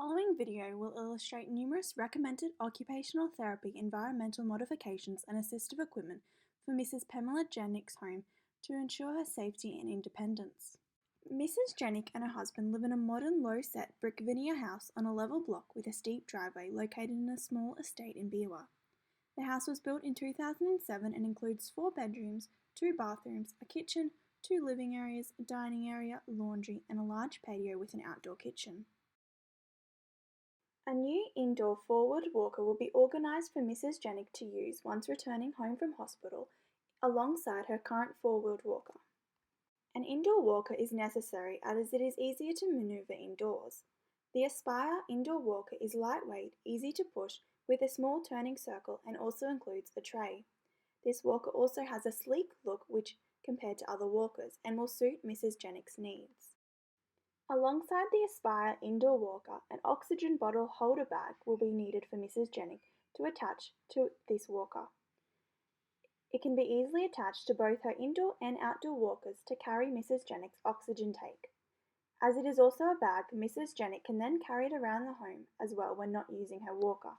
following video will illustrate numerous recommended occupational therapy environmental modifications and assistive equipment for Mrs. Pamela Jenick's home to ensure her safety and independence. Mrs. Jenick and her husband live in a modern low-set brick veneer house on a level block with a steep driveway located in a small estate in Beerwah. The house was built in 2007 and includes 4 bedrooms, 2 bathrooms, a kitchen, 2 living areas, a dining area, laundry, and a large patio with an outdoor kitchen. A new indoor forward walker will be organised for Mrs. Jenick to use once returning home from hospital, alongside her current four-wheeled walker. An indoor walker is necessary as it is easier to manoeuvre indoors. The Aspire indoor walker is lightweight, easy to push, with a small turning circle and also includes a tray. This walker also has a sleek look which compared to other walkers and will suit Mrs. Jenick's needs. Alongside the Aspire indoor walker, an oxygen bottle holder bag will be needed for Mrs. Jenick to attach to this walker. It can be easily attached to both her indoor and outdoor walkers to carry Mrs. Jenick's oxygen tank. As it is also a bag, Mrs. Jenick can then carry it around the home as well when not using her walker.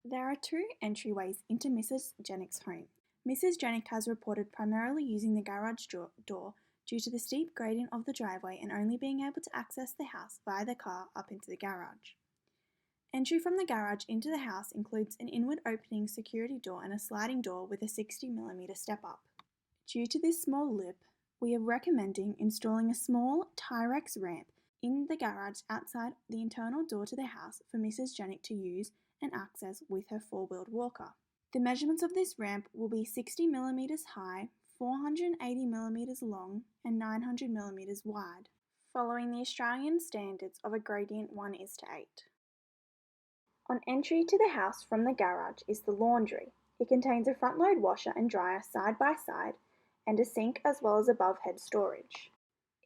There are 2 entryways into Mrs. Jenick's home. Mrs. Jenick has reported primarily using the garage door due to the steep gradient of the driveway and only being able to access the house via the car up into the garage. Entry from the garage into the house includes an inward opening security door and a sliding door with a 60mm step-up. Due to this small lip, we are recommending installing a small Tyrex ramp in the garage outside the internal door to the house for Mrs. Jenick to use and access with her four-wheeled walker. The measurements of this ramp will be 60mm high, 480mm long, and 900mm wide, following the Australian standards of a gradient 1:8. On entry to the house from the garage is the laundry. It contains a front-load washer and dryer side by side, and a sink as well as above-head storage.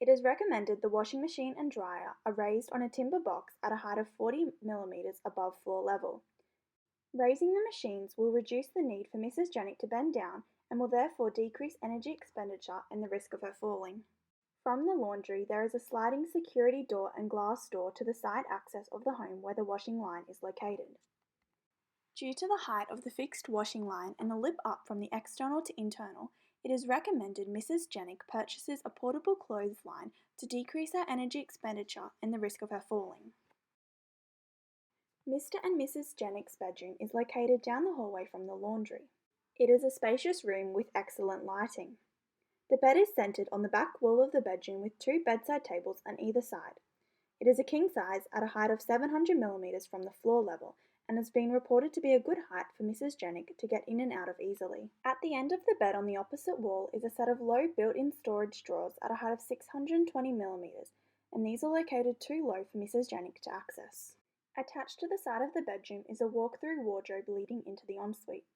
It is recommended the washing machine and dryer are raised on a timber box at a height of 40mm above floor level. Raising the machines will reduce the need for Mrs. Jenick to bend down and will therefore decrease energy expenditure and the risk of her falling. From the laundry, there is a sliding security door and glass door to the side access of the home where the washing line is located. Due to the height of the fixed washing line and the lip up from the external to internal, it is recommended Mrs. Jenick purchases a portable clothesline to decrease her energy expenditure and the risk of her falling. Mr. and Mrs. Jenick's bedroom is located down the hallway from the laundry. It is a spacious room with excellent lighting. The bed is centered on the back wall of the bedroom with 2 bedside tables on either side. It is a king size at a height of 700mm from the floor level and has been reported to be a good height for Mrs. Jenick to get in and out of easily. At the end of the bed on the opposite wall is a set of low built-in storage drawers at a height of 620mm, and these are located too low for Mrs. Jenick to access. Attached to the side of the bedroom is a walk-through wardrobe leading into the ensuite.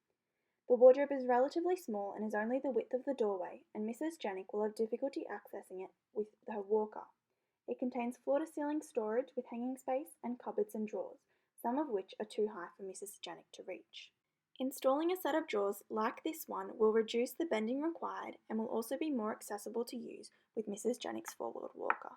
The wardrobe is relatively small and is only the width of the doorway, and Mrs. Jenick will have difficulty accessing it with her walker. It contains floor-to-ceiling storage with hanging space and cupboards and drawers, some of which are too high for Mrs. Jenick to reach. Installing a set of drawers like this one will reduce the bending required and will also be more accessible to use with Mrs. Jenick's four-wheeled walker.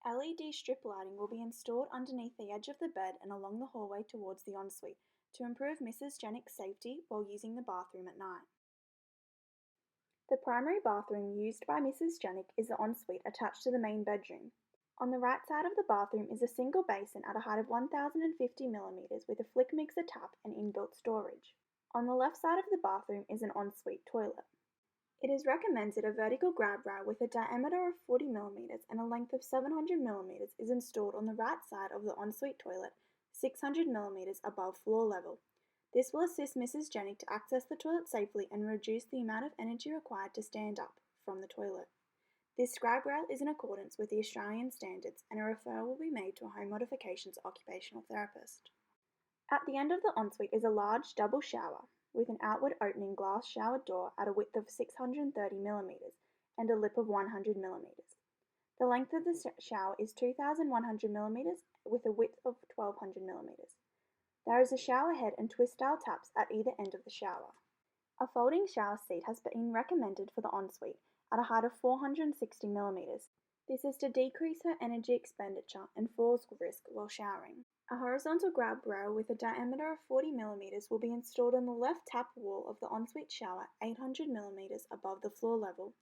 LED strip lighting will be installed underneath the edge of the bed and along the hallway towards the ensuite to improve Mrs. Jenick's safety while using the bathroom at night. The primary bathroom used by Mrs. Jenick is the ensuite attached to the main bedroom. On the right side of the bathroom is a single basin at a height of 1050mm with a flick mixer tap and inbuilt storage. On the left side of the bathroom is an ensuite toilet. It is recommended a vertical grab rail with a diameter of 40mm and a length of 700mm is installed on the right side of the ensuite toilet, 600mm above floor level. This will assist Mrs. Jenick to access the toilet safely and reduce the amount of energy required to stand up from the toilet. This grab rail is in accordance with the Australian standards, and a referral will be made to a home modifications occupational therapist. At the end of the ensuite is a large double shower with an outward opening glass shower door at a width of 630mm and a lip of 100mm. The length of the shower is 2100mm with a width of 1200mm. There is a shower head and twist-style taps at either end of the shower. A folding shower seat has been recommended for the ensuite at a height of 460mm. This is to decrease her energy expenditure and falls risk while showering. A horizontal grab rail with a diameter of 40 mm will be installed on the left tap wall of the ensuite shower 800 mm above the floor level.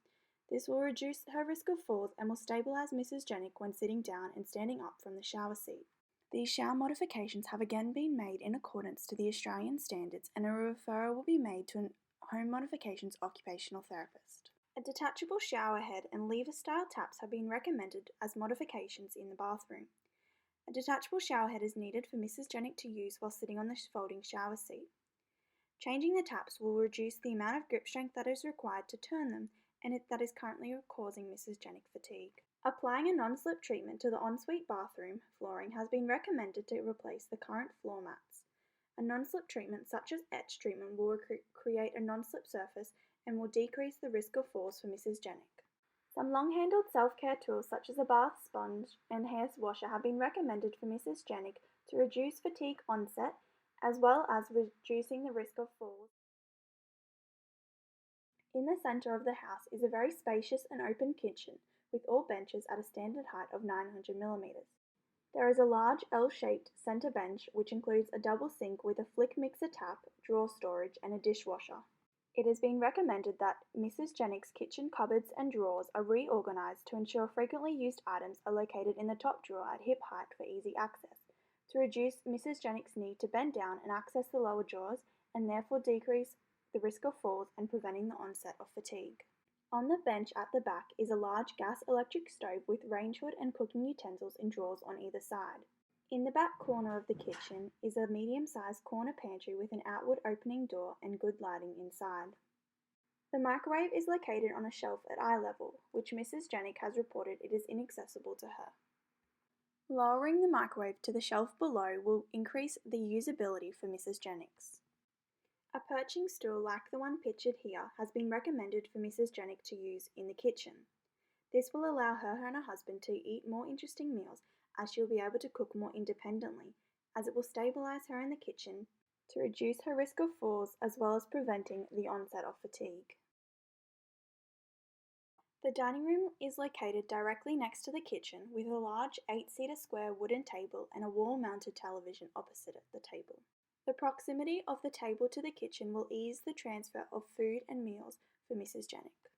This will reduce her risk of falls and will stabilise Mrs. Jenick when sitting down and standing up from the shower seat. These shower modifications have again been made in accordance to the Australian standards, and a referral will be made to a home modifications occupational therapist. A detachable shower head and lever-style taps have been recommended as modifications in the bathroom. A detachable shower head is needed for Mrs. Jenick to use while sitting on the folding shower seat. Changing the taps will reduce the amount of grip strength that is required to turn them, and that is currently causing Mrs. Jenick fatigue. Applying a non-slip treatment to the ensuite bathroom flooring has been recommended to replace the current floor mats. A non-slip treatment such as etch treatment will create a non-slip surface and will decrease the risk of falls for Mrs. Jenick. Some long-handled self-care tools such as a bath sponge and hair washer have been recommended for Mrs. Jenick to reduce fatigue onset as well as reducing the risk of falls. In the centre of the house is a very spacious and open kitchen with all benches at a standard height of 900 mm. There is a large L-shaped centre bench which includes a double sink with a flick mixer tap, drawer storage and a dishwasher. It has been recommended that Mrs. Jenick's kitchen cupboards and drawers are reorganised to ensure frequently used items are located in the top drawer at hip height for easy access, to reduce Mrs. Jenick's need to bend down and access the lower drawers and therefore decrease the risk of falls and preventing the onset of fatigue. On the bench at the back is a large gas-electric stove with range hood and cooking utensils in drawers on either side. In the back corner of the kitchen is a medium-sized corner pantry with an outward opening door and good lighting inside. The microwave is located on a shelf at eye level, which Mrs. Jenick has reported it is inaccessible to her. Lowering the microwave to the shelf below will increase the usability for Mrs. Jenick. A perching stool like the one pictured here has been recommended for Mrs. Jenick to use in the kitchen. This will allow her and her husband to eat more interesting meals as she will be able to cook more independently, as it will stabilise her in the kitchen to reduce her risk of falls as well as preventing the onset of fatigue. The dining room is located directly next to the kitchen with a large 8-seater square wooden table and a wall-mounted television opposite the table. The proximity of the table to the kitchen will ease the transfer of food and meals for Mrs. Jenick.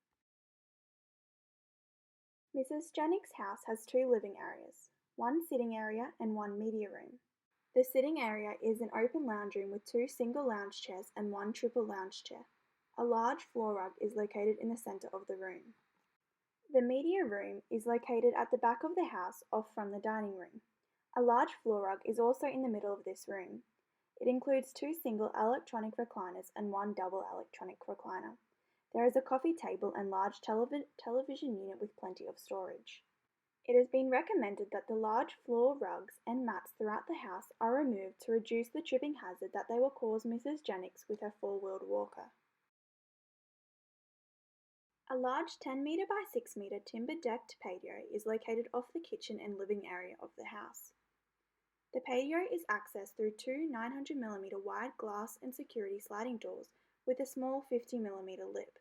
Mrs. Jenick's house has 2 living areas, one sitting area and one media room. The sitting area is an open lounge room with 2 single lounge chairs and 1 triple lounge chair. A large floor rug is located in the centre of the room. The media room is located at the back of the house off from the dining room. A large floor rug is also in the middle of this room. It includes 2 single electronic recliners and 1 double electronic recliner. There is a coffee table and large television unit with plenty of storage. It has been recommended that the large floor rugs and mats throughout the house are removed to reduce the tripping hazard that they will cause Mrs. Jenick with her 4-wheeled walker. A large 10-metre by 6-metre timber-decked patio is located off the kitchen and living area of the house. The patio is accessed through 2 900mm wide glass and security sliding doors with a small 50mm lip.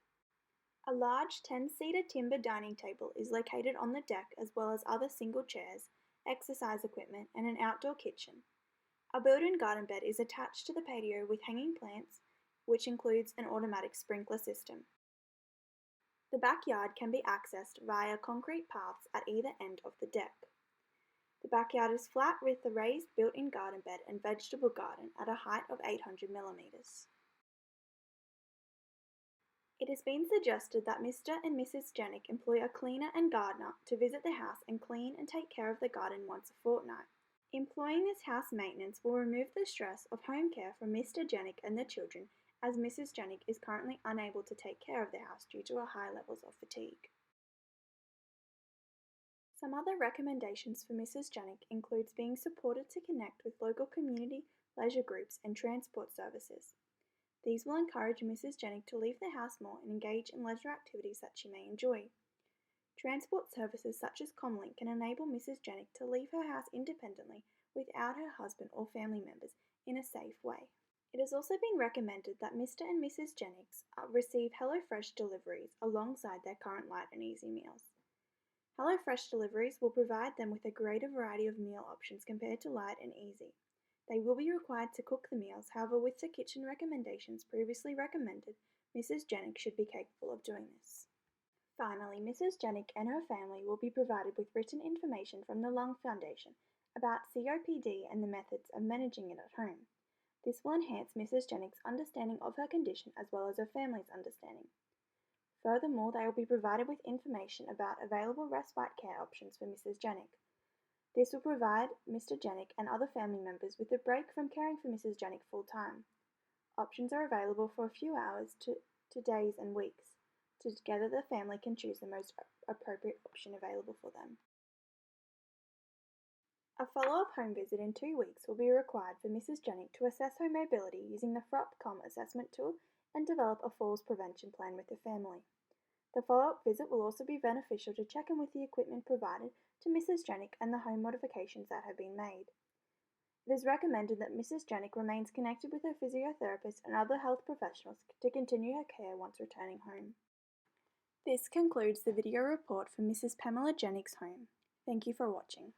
A large 10-seater timber dining table is located on the deck as well as other single chairs, exercise equipment and an outdoor kitchen. A built-in garden bed is attached to the patio with hanging plants, which includes an automatic sprinkler system. The backyard can be accessed via concrete paths at either end of the deck. The backyard is flat with a raised built-in garden bed and vegetable garden at a height of 800mm. It has been suggested that Mr. and Mrs. Jenick employ a cleaner and gardener to visit the house and clean and take care of the garden once a fortnight. Employing this house maintenance will remove the stress of home care from Mr. Jenick and the children, as Mrs. Jenick is currently unable to take care of the house due to her high levels of fatigue. Some other recommendations for Mrs. Jenick includes being supported to connect with local community, leisure groups and transport services. These will encourage Mrs. Jenick to leave the house more and engage in leisure activities that she may enjoy. Transport services such as Comlink can enable Mrs. Jenick to leave her house independently without her husband or family members in a safe way. It has also been recommended that Mr. and Mrs. Jenick receive HelloFresh deliveries alongside their current light and easy meals. HelloFresh deliveries will provide them with a greater variety of meal options compared to Light and Easy. They will be required to cook the meals, however, with the kitchen recommendations previously recommended, Mrs. Jenick should be capable of doing this. Finally, Mrs. Jenick and her family will be provided with written information from the Lung Foundation about COPD and the methods of managing it at home. This will enhance Mrs. Jenick's understanding of her condition as well as her family's understanding. Furthermore, they will be provided with information about available respite care options for Mrs. Jenick. This will provide Mr. Jenick and other family members with a break from caring for Mrs. Jenick full time. Options are available for a few hours to days and weeks. Together, the family can choose the most appropriate option available for them. A follow-up home visit in 2 weeks will be required for Mrs. Jenick to assess her mobility using the FROP-COM assessment tool and develop a falls prevention plan with the family. The follow-up visit will also be beneficial to check in with the equipment provided to Mrs. Jenick and the home modifications that have been made. It is recommended that Mrs. Jenick remains connected with her physiotherapist and other health professionals to continue her care once returning home. This concludes the video report for Mrs. Pamela Jenick's home. Thank you for watching.